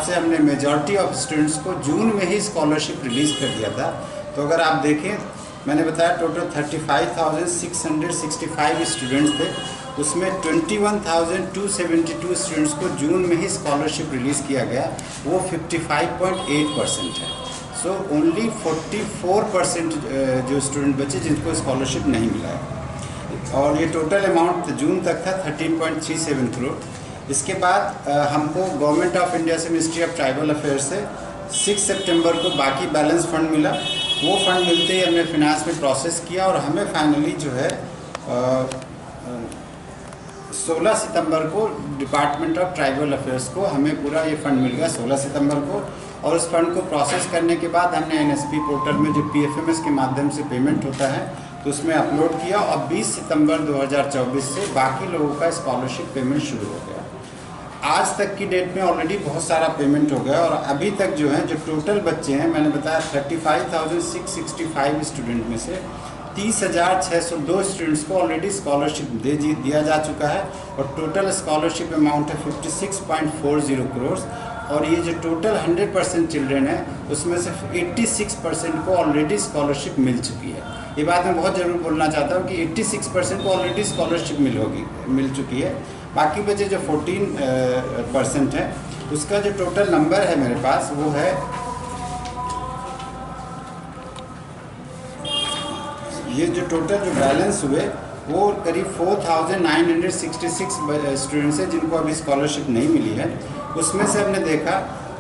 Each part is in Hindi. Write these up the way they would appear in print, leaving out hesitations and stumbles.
से हमने मेजॉरिटी ऑफ स्टूडेंट्स को जून में ही स्कॉलरशिप रिलीज़ कर दिया था। तो अगर आप देखें, मैंने बताया टोटल 35,665 स्टूडेंट्स थे, उसमें 21,272 स्टूडेंट्स को जून में ही स्कॉलरशिप रिलीज़ किया गया, वो 55.8% है। सो ओनली 44% जो स्टूडेंट बचे जिनको स्कॉलरशिप नहीं मिला है, और ये टोटल अमाउंट जून तक था 13.37 करोड़। इसके बाद हमको गवर्नमेंट ऑफ इंडिया से, मिनिस्ट्री ऑफ ट्राइबल अफेयर्स से 6 सितंबर को बाकी बैलेंस फंड मिला। वो फंड मिलते ही हमने फिनांस में प्रोसेस किया और हमें फाइनली जो है 16 सितंबर को डिपार्टमेंट ऑफ ट्राइबल अफेयर्स को हमें पूरा ये फंड मिल गया 16 सितंबर को। और उस फंड को प्रोसेस करने के बाद हमने NSP पोर्टल में जो PFMS के माध्यम से पेमेंट होता है तो उसमें अपलोड किया, और 20 सितंबर 2024 से बाकी लोगों का स्कॉलरशिप पेमेंट शुरू हो गया। आज तक की डेट में ऑलरेडी बहुत सारा पेमेंट हो गया, और अभी तक जो है जो टोटल बच्चे हैं, मैंने बताया 35,665 स्टूडेंट में से 30,602 स्टूडेंट्स को ऑलरेडी स्कॉलरशिप दिया जा चुका है, और टोटल स्कॉलरशिप अमाउंट है 56.40 करोड़। और ये जो टोटल 100% चिल्ड्रेन है उसमें से 86% को ऑलरेडी स्कॉलरशिप मिल चुकी है। ये बात मैं बहुत ज़रूर बोलना चाहता हूँ कि 86% को ऑलरेडी स्कॉलरशिप मिल चुकी है। बाकी बचे जो 14% है उसका जो टोटल नंबर है मेरे पास वो है, ये जो टोटल जो बैलेंस हुए वो करीब 4,966 स्टूडेंट्स हैं जिनको अभी स्कॉलरशिप नहीं मिली है। उसमें से हमने देखा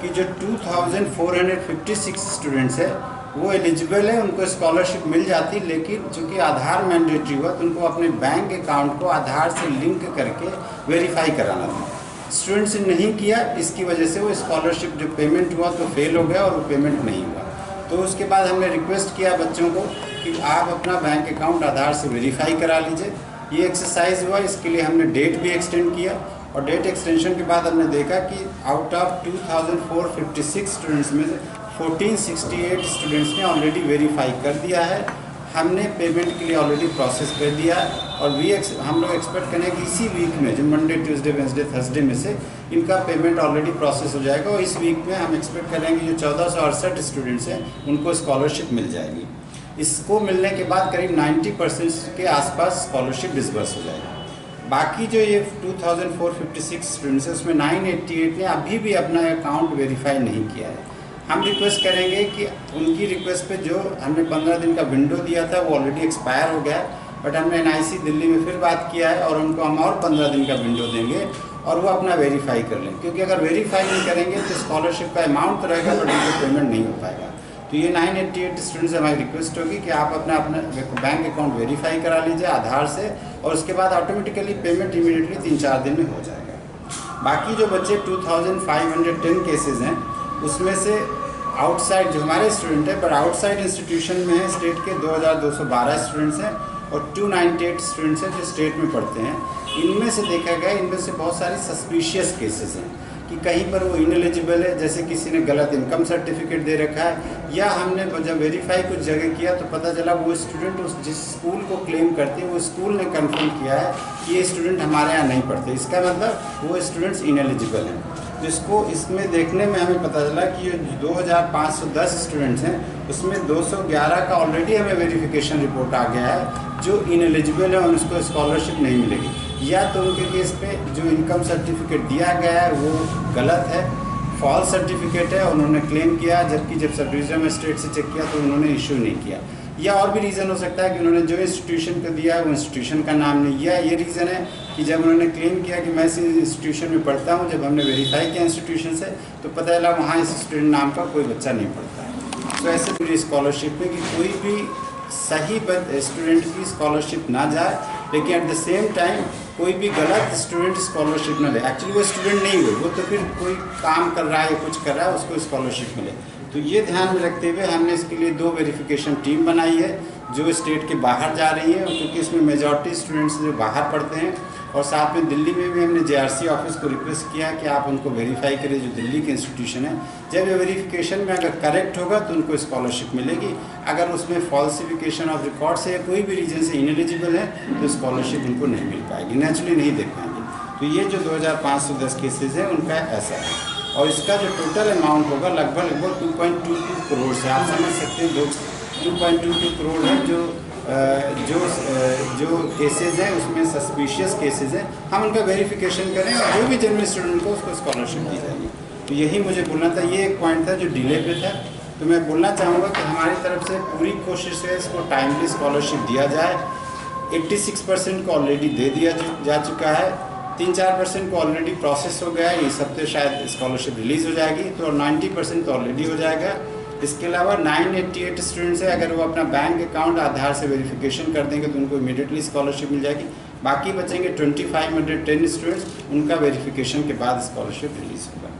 कि जो 2,456 स्टूडेंट्स है वो एलिजिबल है, उनको स्कॉलरशिप मिल जाती, लेकिन चूँकि आधार मैंडेटरी हुआ तो उनको अपने बैंक अकाउंट को आधार से लिंक करके वेरीफाई कराना था। स्टूडेंट्स ने नहीं किया, इसकी वजह से वो स्कॉलरशिप जो पेमेंट हुआ तो फेल हो गया और वो पेमेंट नहीं हुआ। तो उसके बाद हमने रिक्वेस्ट किया बच्चों को कि आप अपना बैंक अकाउंट आधार से वेरीफाई करा लीजिए। ये एक्सरसाइज हुआ, इसके लिए हमने डेट भी एक्सटेंड किया, और डेट एक्सटेंशन के बाद हमने देखा कि आउट ऑफ 2,456 स्टूडेंट्स में से 1,468 स्टूडेंट्स ने ऑलरेडी वेरीफाई कर दिया है। हमने पेमेंट के लिए ऑलरेडी प्रोसेस कर दिया है, और हम लोग एक्सपेक्ट करें कि इसी वीक में, जो मंडे, ट्यूसडे, वेंसडे, थर्सडे में से इनका पेमेंट ऑलरेडी प्रोसेस हो जाएगा, और इस वीक में हम एक्सपेक्ट करेंगे जो 1,468 स्टूडेंट्स हैं उनको स्कॉलरशिप मिल जाएगी। इसको मिलने के बाद करीब 90% के आसपास स्कॉलरशिप डिसबर्स हो जाएगी। बाकी जो ये 2,456 स्टूडेंट्स हैं उसमें 988 ने अभी भी अपना अकाउंट वेरीफाई नहीं किया है। हम रिक्वेस्ट करेंगे कि उनकी रिक्वेस्ट पे जो हमने 15 दिन का विंडो दिया था वो ऑलरेडी एक्सपायर हो गया है, बट हमने NIC दिल्ली में फिर बात किया है और उनको हम और 15 दिन का विंडो देंगे और वो अपना वेरीफाई कर लें, क्योंकि अगर वेरीफाई नहीं करेंगे तो स्कॉलरशिप का अमाउंट तो रहेगा बट उनको पेमेंट नहीं हो पाएगा। तो ये 988 स्टूडेंट्स से हमारी रिक्वेस्ट होगी कि आप अपना बैंक अकाउंट वेरीफाई करा लीजिए आधार से, और उसके बाद ऑटोमेटिकली पेमेंट इमीडिएटली 3-4 दिन में हो जाएगा। बाकी जो बच्चे 2,510 केसेज हैं उसमें से आउटसाइड जो हमारे स्टूडेंट हैं, पर आउटसाइड इंस्टीट्यूशन में है स्टेट के 2,212 स्टूडेंट्स हैं, और 298 स्टूडेंट्स हैं जो स्टेट में पढ़ते हैं। इनमें से देखा गया, इनमें से बहुत सारी सस्पिशियस केसेस हैं कि कहीं पर वो इनएलिजिबल है, जैसे किसी ने गलत इनकम सर्टिफिकेट दे रखा है, या हमने जब वेरीफाई कुछ जगह किया तो पता चला वो स्टूडेंट उस जिस स्कूल को क्लेम करते हैं वो स्कूल ने कंफर्म किया है कि ये स्टूडेंट हमारे यहाँ नहीं पढ़ते, इसका मतलब वो स्टूडेंट्स इनएलिजिबल हैं। जिसको इसमें देखने में हमें पता चला कि ये 2,510 स्टूडेंट्स हैं उसमें 211 का ऑलरेडी हमें वेरिफिकेशन रिपोर्ट आ गया है जो इनएलिजिबल है और उसको स्कॉलरशिप नहीं मिलेगी, या तो उनके केस पे जो इनकम सर्टिफिकेट दिया गया है वो गलत है, फॉल्स सर्टिफिकेट है, उन्होंने क्लेम किया, जबकि जब सब डिवीजन मजिस्ट्रेट से चेक किया तो उन्होंने इशू नहीं किया, या और भी रीज़न हो सकता है कि उन्होंने जो इंस्टीट्यूशन को दिया है वो इंस्टीट्यूशन का नाम नहीं दिया। ये रीज़न है कि जब उन्होंने क्लेम किया कि मैं इस इंस्टीट्यूशन में पढ़ता हूँ, जब हमने वेरीफाई किया इंस्टीट्यूशन से तो पता चला वहाँ इस स्टूडेंट नाम का कोई बच्चा नहीं पढ़ता है। तो ऐसे पूरी स्कॉलरशिप में कि कोई भी सही स्टूडेंट की स्कॉलरशिप ना जाए, लेकिन एट द सेम टाइम कोई भी गलत स्टूडेंट स्कॉलरशिप ना ले। एक्चुअली वो स्टूडेंट नहीं हुए, वो तो फिर कोई काम कर रहा है या कुछ कर रहा है, उसको स्कॉलरशिप मिले। तो ये ध्यान में रखते हुए हमने इसके लिए 2 वेरिफिकेशन टीम बनाई है जो स्टेट के बाहर जा रही है, क्योंकि इसमें मेजॉरिटी स्टूडेंट्स जो बाहर पढ़ते हैं, और साथ में दिल्ली में भी हमने JRC ऑफिस को रिक्वेस्ट किया कि आप उनको वेरीफाई करें जो दिल्ली के इंस्टीट्यूशन है। जब ये वेरिफिकेशन में अगर करेक्ट होगा तो उनको स्कॉलरशिप मिलेगी, अगर उसमें फॉल्सिफिकेशन ऑफ रिकॉर्ड से या कोई भी रीजन से इनएलिजिबल है तो स्कॉलरशिप उनको नहीं मिल पाएगी, नेचुरली नहीं दे पाएंगे। तो ये जो 2,510 केसेज हैं उनका ऐसा है। और इसका जो टोटल अमाउंट होगा लगभग 2.22 करोड़ से, आप समझ सकते हैं 2.22 करोड़ है जो केसेस हैं उसमें सस्पिशियस केसेस हैं, हम उनका वेरिफिकेशन करें और जो भी जेन्युइन स्टूडेंट को उसको स्कॉलरशिप दी जाएगी। तो यही मुझे बोलना था, ये एक पॉइंट था जो डिले पे था। तो मैं बोलना चाहूँगा कि हमारी तरफ से पूरी कोशिश है इसको टाइमली स्कॉलरशिप दिया जाए। 86% को ऑलरेडी दे दिया जा चुका है, 3-4% को ऑलरेडी प्रोसेस हो गया है, इस हफ्ते शायद स्कॉलरशिप रिलीज़ हो जाएगी, तो 90% तो ऑलरेडी हो जाएगा। इसके अलावा 988 स्टूडेंट्स है, अगर वो अपना बैंक अकाउंट आधार से वेरिफिकेशन कर देंगे तो उनको इमीडिएटली स्कॉलरशिप मिल जाएगी। बाकी बचेंगे 2510 स्टूडेंट्स, उनका वेरिफिकेशन के बाद स्कॉलरशिप रिलीज़ होगा।